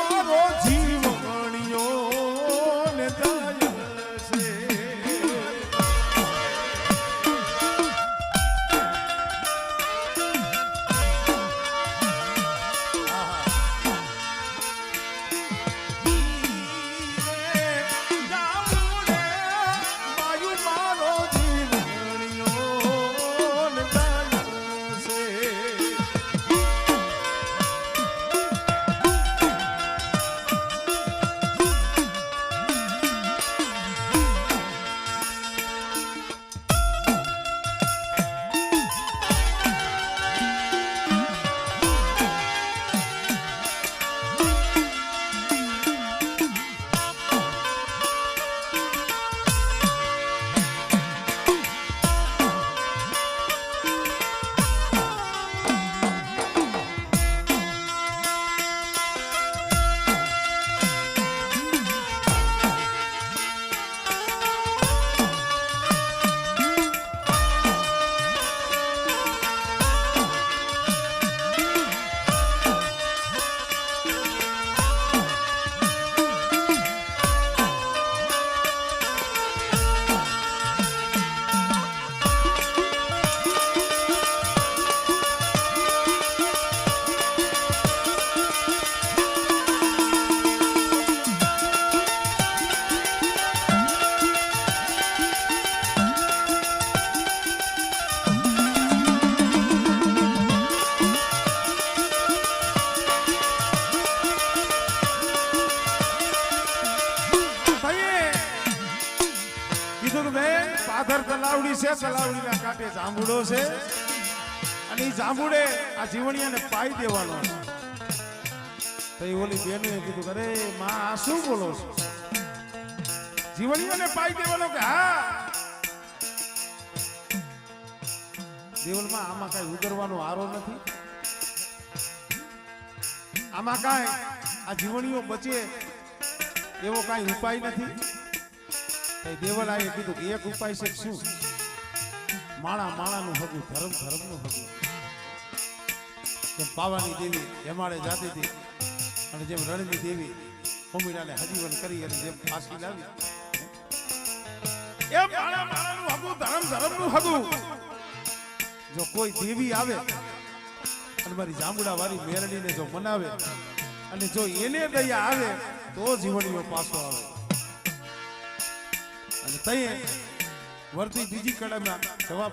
મારો જીવણીઓ ને જાય છે તલાવડી છે, તલાવડીના કાંઠે જાંબુડો છે અને એ જાંબુડે આ જીવણિયાને પાઈ દેવાનો. તો એ ઓલી બેને કીધું અરે માં આ શું બોલો છો? જીવણિયાને પાઈ દેવાનો કે હા. દેવલમાં આમાં કઈ ઉતરવાનો આરો નથી, આમાં કઈ આ જીવણીઓ બચે એવો કઈ ઉપાય નથી. દેવલ આએ કીધું કે એક ઉપાય છે. શું? માણા માણાનું હગું, ધર્મ ધર્મનું હગું. જેમ પાવાની દેવી હેમાળે જાતી હતી અને જેમ રણની દેવી કોમીરાને હજીવન કરી અને જેમ ફાંસી લાવી, એ માણા માણાનું હગું, ધર્મ ધર્મનું હગું. જો કોઈ દેવી આવે અને મારી જાંબુડા વાળી મેરડીને જો મનાવે અને જો એને દયા આવે તો જીવણીઓ પાછો આવે. અને તઈએ વર્તી બીજી કડમના જવાબ